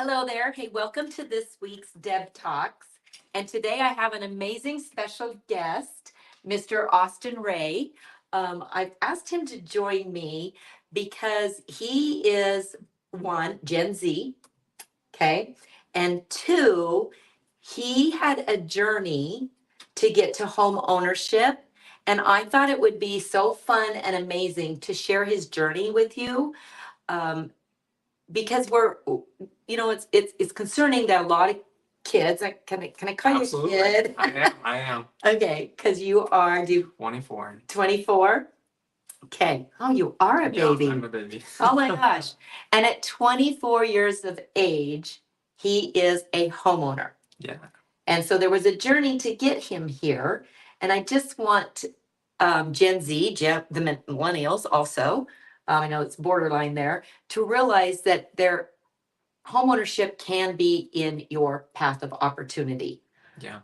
Hello there. Hey, welcome to this week's Deb Talks. And today I have an amazing special guest, Mr. Austin Ray. I've asked him to join me because he is one, Gen Z, okay? And two, he had a journey to get to home ownership. And I thought it would be so fun and amazing to share his journey with you. Um, because it's concerning that a lot of kids, can I call you a Absolutely. kid? I am Okay, because you are 24. 24. Okay. Oh, you are a baby. Yeah, I'm a baby. Oh my gosh. And at 24 years of age, he is a homeowner. Yeah. And so there was a journey to get him here. And I just want the millennials also, I know it's borderline there, to realize that their homeownership can be in your path of opportunity. Yeah.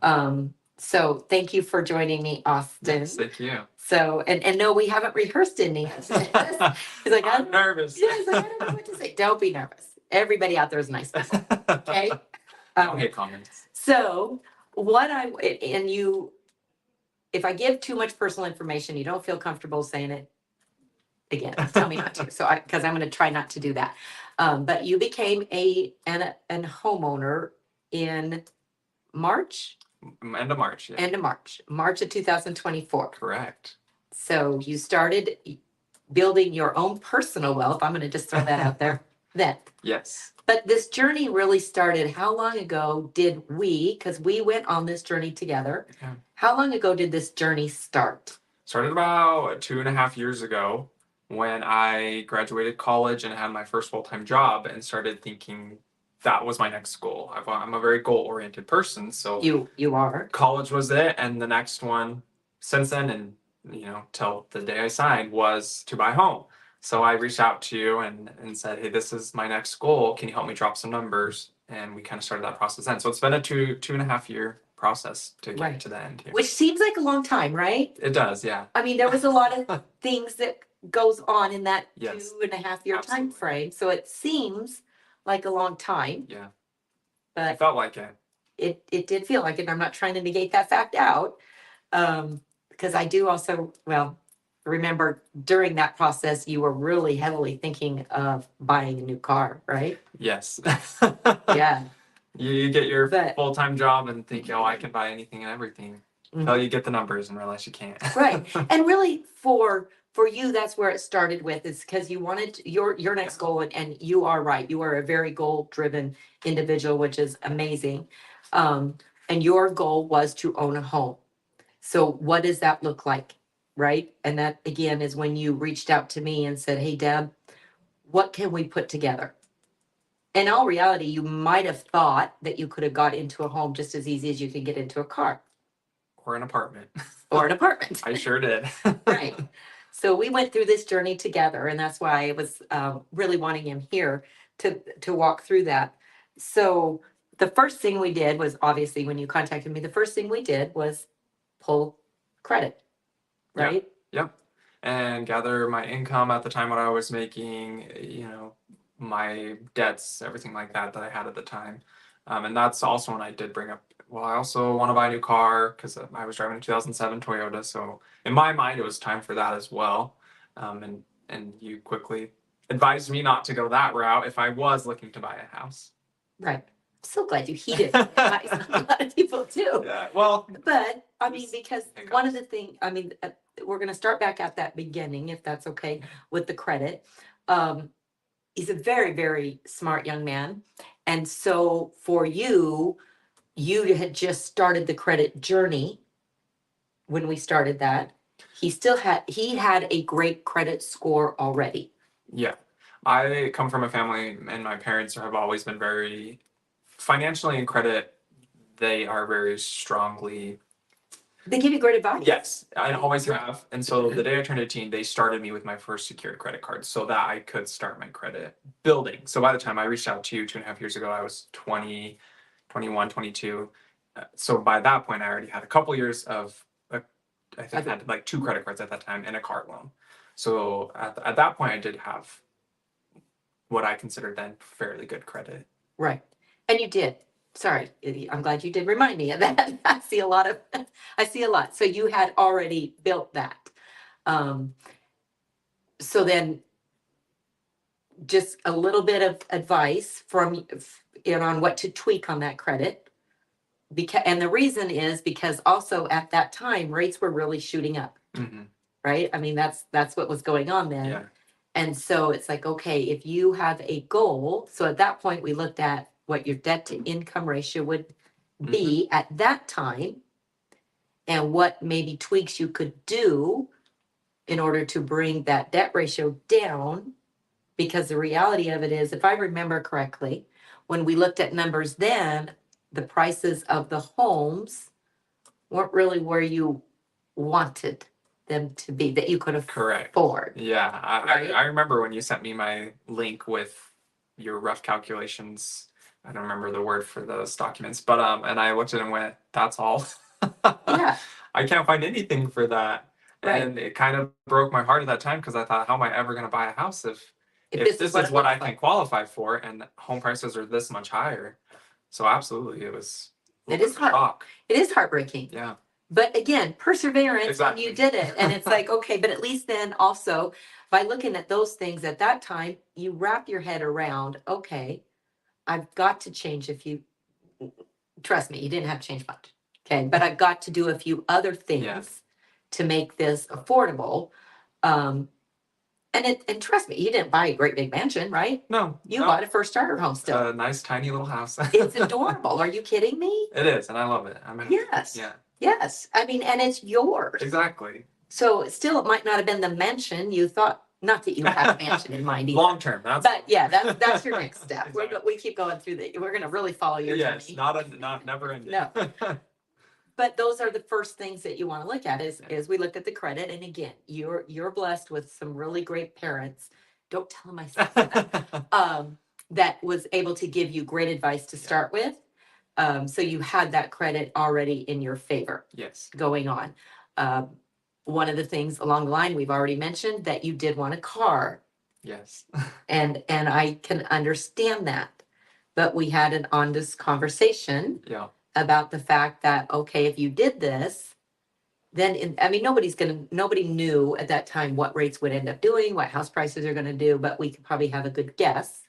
So thank you for joining me, Austin. Yes, thank you. So, and no, we haven't rehearsed any of this. He's like, I'm nervous. Yeah, he's like, I don't know what to say. Don't be nervous. Everybody out there is nice people. Okay. I don't hate comments. So if I give too much personal information, you don't feel comfortable saying it again, tell me not to. Because I'm going to try not to do that. But you became an homeowner in March, End of March. Yeah. end of March of 2024. Correct. So you started building your own personal wealth. I'm going to just throw that out there then. Yes. But this journey really started, how long ago did because we went on this journey together. Yeah. How long ago did this journey start? Started about 2.5 years ago when I graduated college and had my first full-time job and started thinking that was my next goal. I'm a very goal-oriented person, so You are. college was it, and the next one since then, and till the day I signed, was to buy a home. So I reached out to you and said, hey, this is my next goal. Can you help me drop some numbers? And we kind of started that process then. So it's been a 2.5 year process to get Right. to the end here. Which seems like a long time, right? It does, yeah. I mean, there was a lot of things that goes on in that Yes. 2.5 year time Absolutely. frame. So it seems like a long time, Yeah. It but felt like it. it did feel like it. And I'm not trying to negate that fact out. Because I do also, remember during that process, you were really heavily thinking of buying a new car, right? Yes. Yeah. You get your But- full-time job and think, oh, I can buy anything and everything. Until you get the numbers and realize you can't. Right. And really for you, that's where it started with, is because you wanted your next goal, and you are right. You are a very goal-driven individual, which is amazing. And your goal was to own a home. So what does that look like? Right. And that again is when you reached out to me and said, hey, Deb, what can we put together? In all reality, you might have thought that you could have got into a home just as easy as you could get into a car. Or an apartment. Or an apartment. I sure did. Right. So we went through this journey together, and that's why I was really wanting him here to walk through that. So the first thing we did was, obviously, when you contacted me, the first thing we did was pull credit, right? Yep. And gather my income at the time, what I was making, my debts, everything like that I had at the time. And that's also when I did bring up, well, I also want to buy a new car because I was driving a 2007 Toyota. So in my mind, it was time for that as well. And you quickly advised me not to go that route if I was looking to buy a house. Right. I'm so glad you heeded my advice. A lot of people do. Yeah, well, But I mean, Just because hiccups. one of the things, we're going to start back at that beginning, if that's okay, with the credit. He's a very, very smart young man. And so for you, you had just started the credit journey when we started that. He had a great credit score already. yeah. I come from a family, and my parents have always been very financially and credit. They are very strongly. They give you great advice. Yes, I always have. And so the day I turned 18, they started me with my first secured credit card so that I could start my credit building. So by the time I reached out to you 2.5 years ago, I was 20, 21, 22. So by that point, I already had a couple years of, I think I had like 2 credit cards at that time and a car loan. So at that point, I did have what I considered then fairly good credit. Right. And you did. Sorry, I'm glad you did remind me of that. I see a lot. So you had already built that. Um, so then just a little bit of advice from on what to tweak on that credit. Because, and the reason is because also at that time rates were really shooting up, Hmm. right? I mean, that's what was going on then. Yeah. And so it's like, okay, if you have a goal, so at that point we looked at what your debt to income ratio would be at that time and what maybe tweaks you could do in order to bring that debt ratio down. Because the reality of it is, if I remember correctly, when we looked at numbers then, the prices of the homes weren't really where you wanted them to be, that you could Correct. afford. Yeah, Right? I remember when you sent me my link with your rough calculations. I don't remember the word for those documents, but and I looked at it and went, "That's all." Yeah, I can't find anything for that, right. and it kind of broke my heart at that time because I thought, "How am I ever going to buy a house if this is It what I looks can like. qualify for, and home prices are this much higher?" So absolutely, it was a It little is bit of a hard. shock. It is heartbreaking. Yeah, But again, perseverance, and exactly. you did it. And it's like, okay, but at least then also by looking at those things at that time, you wrap your head around, okay, I've got to change a few, trust me, you didn't have to change much. Okay, but I've got to do a few other Yeah. things to make this affordable. Um, and trust me, you didn't buy a great big mansion, right? No, You no, bought a first starter home still. a nice tiny little house. It's adorable. Are you kidding me? It is, and I love it. I'm happy. Yes. Yeah, Yes. I mean, and it's yours. exactly. So still, it might not have been the mansion you thought, not that you have a mansion in mind either. Long term, that's. But yeah, that's your next step. Exactly. We keep going through we're gonna really follow your Yes, journey. not never ending. No. But those are the first things that you want to look at Yeah. is we looked at the credit. And again, you're blessed with some really great parents. Don't tell them I said that. That was able to give you great advice to start with. So you had that credit already in your favor Yes. going on. Um, one of the things along the line we've already mentioned that you did want a car, Yes. and I can understand that. But we had an honest conversation Yeah. about the fact that, okay, if you did this, then I mean, nobody knew at that time what rates would end up doing, what house prices are gonna do, but we could probably have a good guess.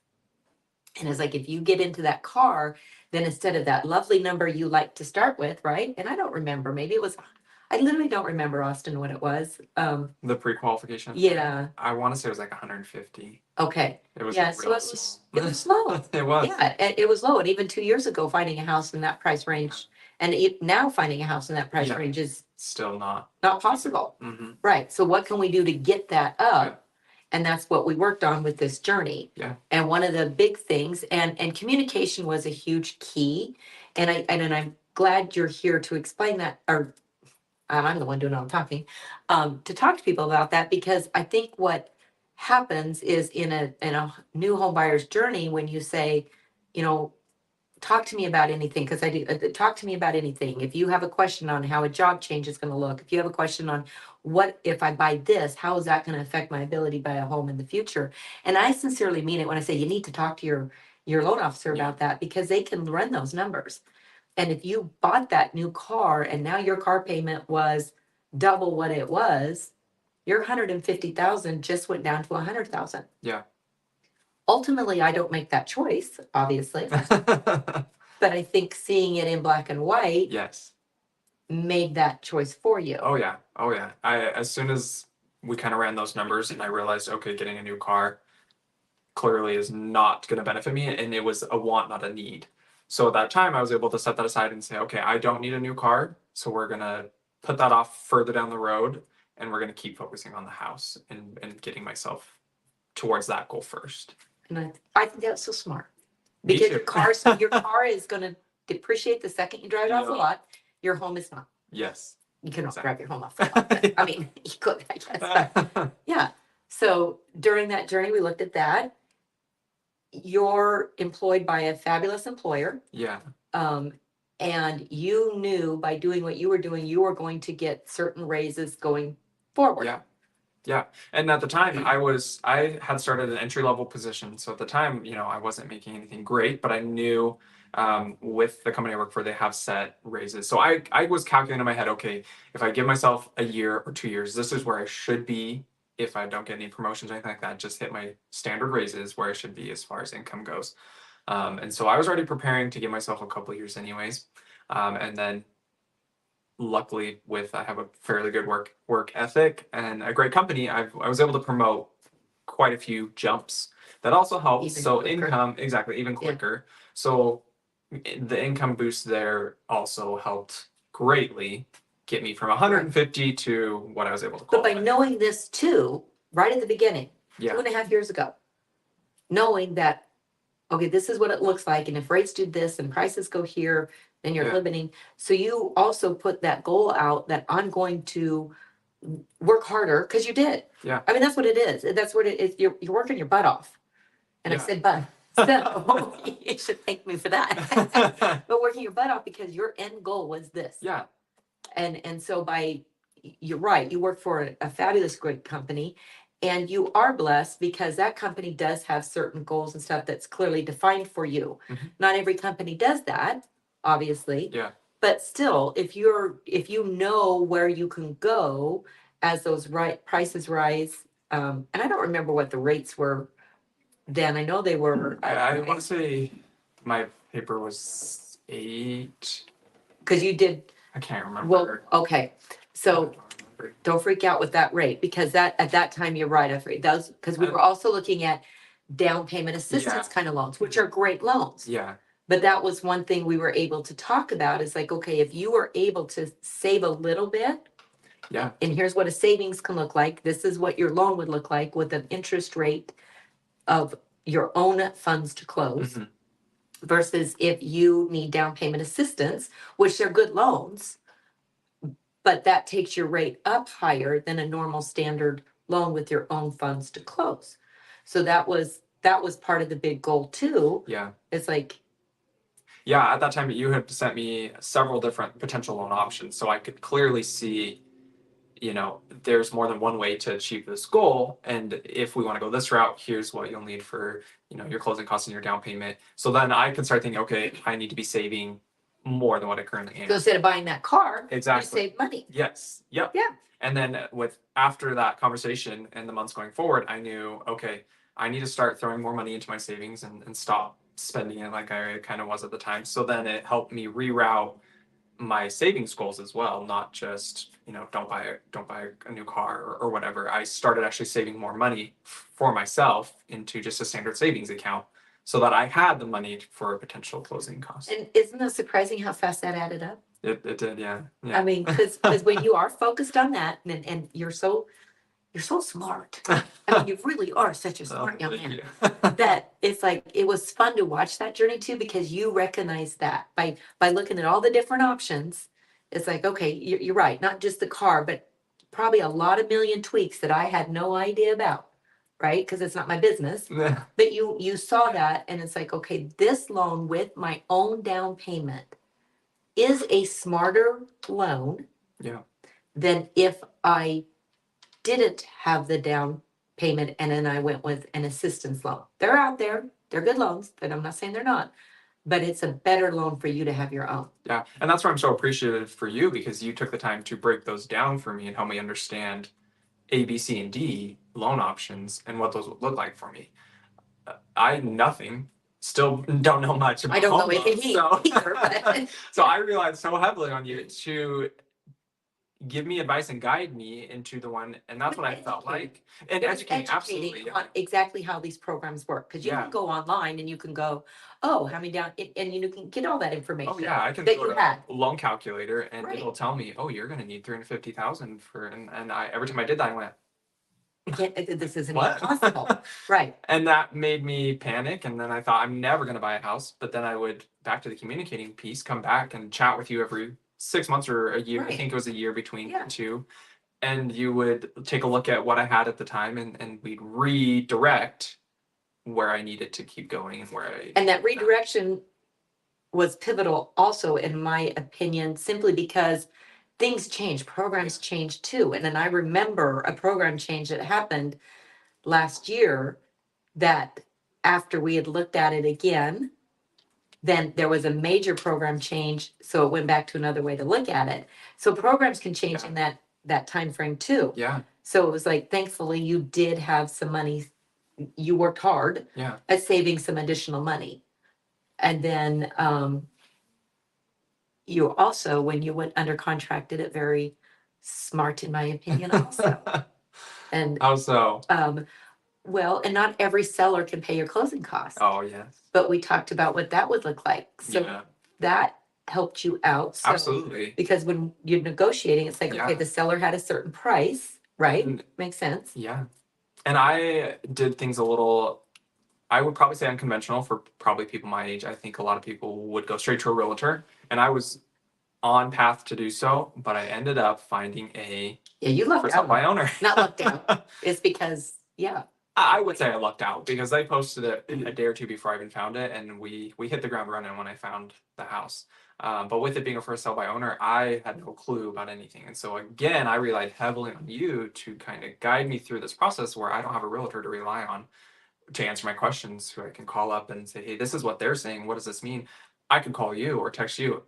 And it's like, if you get into that car, then instead of that lovely number you like to start with, right? And I don't remember, maybe it was, I literally don't remember, Austin, what it was. The pre-qualification. Yeah, I want to say it was like 150. okay. It was Yeah, so real it was small. low. It was. Yeah, it was low. And even 2 years ago, finding a house in that price range, and now finding a house in that price Yeah. range is Still not. not possible. Mm-hmm. Right. So what can we do to get that up? And that's what we worked on with this journey. Yeah. And one of the big things, and communication was a huge key. And I'm glad you're here to explain that, or I'm the one doing all the talking, to talk to people about that, because I think what happens is in a new home buyer's journey, when you say, you know, talk to me about anything, because I do, talk to me about anything. If you have a question on how a job change is going to look, if you have a question on what if I buy this, how is that going to affect my ability to buy a home in the future? And I sincerely mean it when I say you need to talk to your loan officer Yeah. about that, because they can run those numbers. And if you bought that new car and now your car payment was double what it was, your 150,000 just went down to 100,000. Yeah. Ultimately, I don't make that choice, obviously, but I think seeing it in black and white Yes. made that choice for you. Oh yeah. Oh yeah. As soon as we kind of ran those numbers and I realized, okay, getting a new car clearly is not going to benefit me, and it was a want, not a need. So at that time, I was able to set that aside and say, okay, I don't need a new car, so we're going to put that off further down the road, and we're going to keep focusing on the house and getting myself towards that goal first. And I think that's so smart, Me because too. your car is going to depreciate the second you drive it off the Yeah. lot. Your home is not. Yes. You cannot Exactly. drive your home off the lot. But, I mean, you could, I guess. But, yeah. So during that journey, we looked at that. You're employed by a fabulous employer. Yeah. And you knew by doing what you were doing, you were going to get certain raises going forward. Yeah. Yeah. And at the time I had started an entry level position. So at the time, I wasn't making anything great, but I knew with the company I work for, they have set raises. So I was calculating in my head, okay, if I give myself a year or 2 years, this is where I should be if I don't get any promotions or anything like that, just hit my standard raises where I should be as far as income goes. And so I was already preparing to give myself a couple of years anyways. And then luckily with I have a fairly good work ethic and a great company, I was able to promote quite a few jumps. That also helped. Even So quicker. income, exactly, even Yeah. quicker. So the income boost there also helped greatly get me from 150 to what I was able to But by qualify. knowing this too, right at the beginning, Yeah. 2.5 years ago, knowing that, okay, this is what it looks like, and if rates do this and prices go here, then you're Yeah. limiting. So you also put that goal out that I'm going to work harder, because you did. Yeah. I mean, that's what it is. That's what it is. You're working your butt off. And I Yeah. said butt. So you should thank me for that. But working your butt off because your end goal was this. Yeah. And so you're right, you work for a fabulous great company, and you are blessed because that company does have certain goals and stuff that's clearly defined for you. Mhm. Not every company does that, obviously. Yeah. But still, if you know where you can go as those prices rise, and I don't remember what the rates were then. I know they were, I want to say my paper was 8. because you did, I can't remember. well, okay. So don't freak out with that rate, because that, at that time, you're right, afraid those, because we were also looking at down payment assistance Yeah. kind of loans, which are great loans. Yeah. But that was one thing we were able to talk about, is like, okay, if you were able to save a little bit, Yeah. and here's what a savings can look like, this is what your loan would look like with an interest rate of your own funds to close. Mhm. Versus if you need down payment assistance, which they're good loans, but that takes your rate up higher than a normal standard loan with your own funds to close. So that was part of the big goal too. Yeah. It's like, Yeah, at that time you had sent me several different potential loan options, so I could clearly see, there's more than one way to achieve this goal, and if we want to go this route, here's what you'll need for, your closing costs and your down payment. So then I can start thinking, okay, I need to be saving more than what I currently am. so instead of buying that car, Exactly. you save money. Yes. Yep. Yeah. And then after that conversation and the months going forward, I knew, okay, I need to start throwing more money into my savings and stop spending it like I kind of was at the time. So then it helped me reroute my savings goals as well, not just, don't buy a new car or whatever. I started actually saving more money for myself into just a standard savings account so that I had the money for a potential closing cost. And isn't it surprising how fast that added up? It did, yeah. I mean, because when you are focused on that, and you're so smart. I mean, you really are such a smart young man. That it's like, it was fun to watch that journey too, because you recognize that by looking at all the different options. It's like, okay, you're right, not just the car, but probably a lot of million tweaks that I had no idea about, right? Because it's not my business. Yeah. But you saw that, and it's like, okay, this loan with my own down payment is a smarter loan Yeah. than if I didn't have the down payment and then I went with an assistance loan. They're out there, they're good loans, but I'm not saying they're not. But it's a better loan for you to have your own. Yeah, and that's why I'm so appreciative for you, because you took the time to break those down for me and help me understand A, B, C, and D loan options and what those would look like for me. I still don't know much about I don't know home anything loans, either, but so I relied so heavily on you to give me advice and guide me into the one, and that's what I felt like. And it was educating, absolutely. educating Yeah. on exactly how these programs work. Because you Yeah. can go online and you can go, oh, how many down, and you can get all that information. Oh yeah, I can that go you to had. loan calculator and Right. it'll tell me, oh, you're gonna need 350,000 for, and I every time I did that, I went, This isn't even what? possible. Right. And that made me panic. And then I thought, I'm never going to buy a house. But then I would, back to the communicating piece, come back and chat with you every 6 months or a year. I Right. think it was a year between Yeah. the two. And you would take a look at what I had at the time, and we'd redirect where I needed to keep going and where I. And that redirection was pivotal also, in my opinion, simply because things change, programs change too. And then I remember a program change that happened last year that after we had looked at it again, then there was a major program change, so it went back to another way to look at it. So programs can change in that time frame too. Yeah. So it was like, thankfully, you did have some money. You worked hard Yeah. at saving some additional money. And then you also, when you went under contract, did it very smart, in my opinion, also. And How so? well, and not every seller can pay your closing costs. Oh, yes. But we talked about what that would look like. So Yeah. that helped you out. So, Absolutely. because when you're negotiating, it's like, okay, Yeah. the seller had a certain price, right? And- Makes sense. Yeah. And I did things a little, I would probably say unconventional for probably people my age. I think a lot of people would go straight to a realtor, and I was on path to do so, but I ended up finding a Yeah, you lucked for sale out. by owner. Not lucked out. It's because, yeah, I would say I lucked out because they posted it a day or two before I even found it, and we hit the ground running when I found the house. But with it being a first sale by owner, I had no clue about anything, and so again, I relied heavily on you to kind of guide me through this process where I don't have a realtor to rely on to answer my questions. Who I can call up and say, "Hey, this is what they're saying. What does this mean?" I could call you or text you,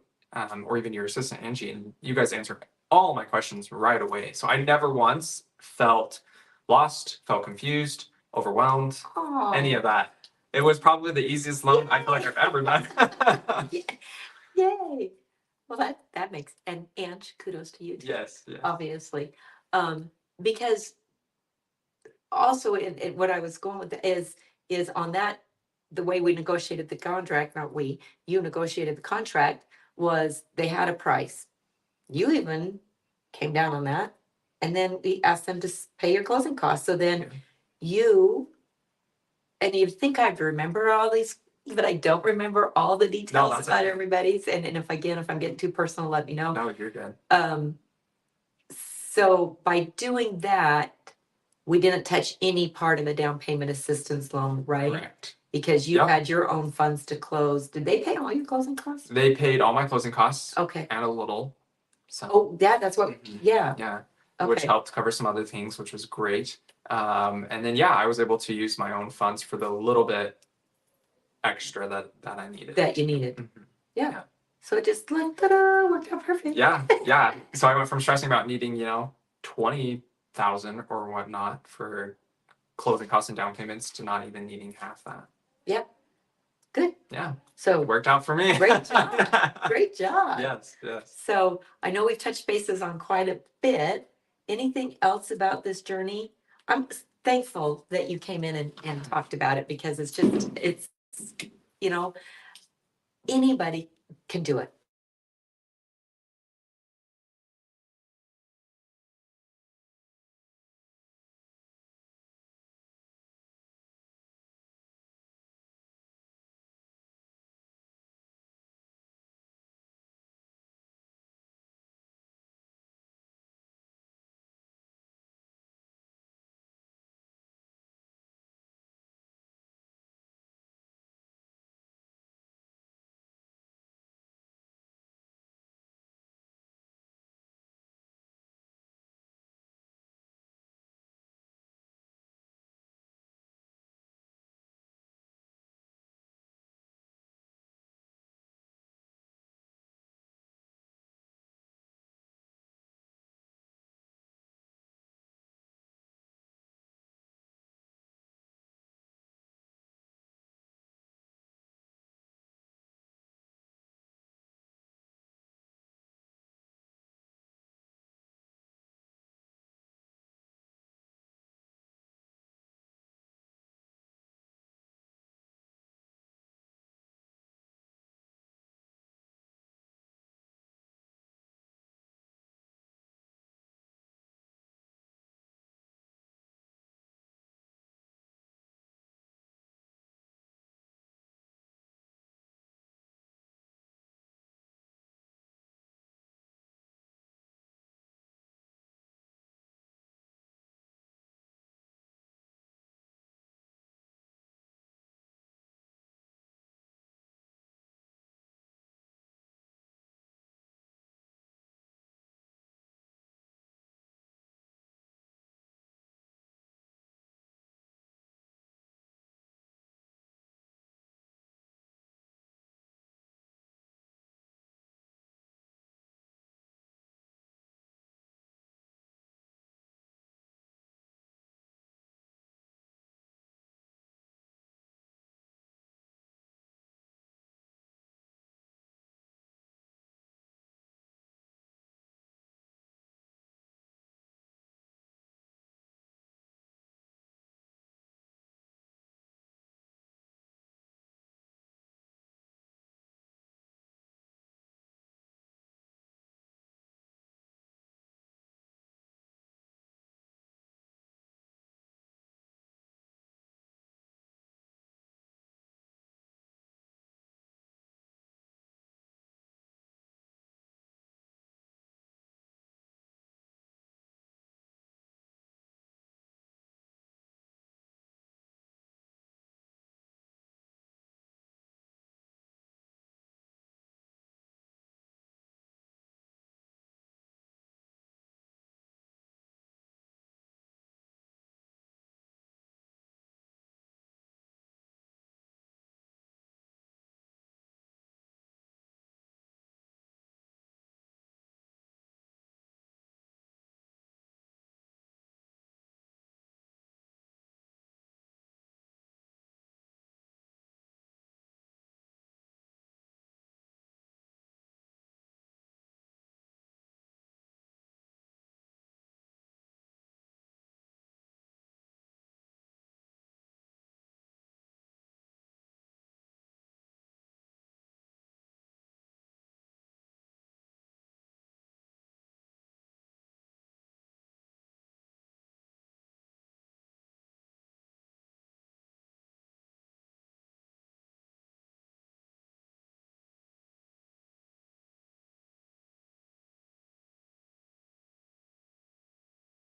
or even your assistant Angie, and you guys answer all my questions right away. So I never once felt lost, felt confused, overwhelmed, any of that. It was probably the easiest loan I feel like I've ever done. Yay. Well, that makes, and kudos to you too, Yes, yes. obviously. Because also in what I was going with is on that, the way we negotiated the contract, not we, you negotiated the contract, was they had a price. You even came down on that. And then we asked them to pay your closing costs. So then you, and you'd think I'd remember all these, but I don't remember all the details that's about okay. everybody's. And if I'm getting too personal, let me know. No, you're good. So by doing that, we didn't touch any part of the down payment assistance loan, right? Correct. Because you Yep. had your own funds to close. Did they pay all your closing costs? They paid all my closing costs Okay. and a little. So Oh, that's what, Mhm. yeah, yeah, which okay. helped cover some other things, which was great. And then yeah, I was able to use my own funds for the little bit extra that I needed. That you needed. Mhm. Yeah. So it just like, ta-da, worked out perfect. Yeah, yeah. So I went from stressing about needing, 20,000 or whatnot for closing costs and down payments to not even needing half that. Yep. Good. Yeah, So it worked out for me. Great job. Great job. Yes, yes. So I know we've touched bases on quite a bit. Anything else about this journey? I'm thankful that you came in and talked about it because it's, anybody can do it.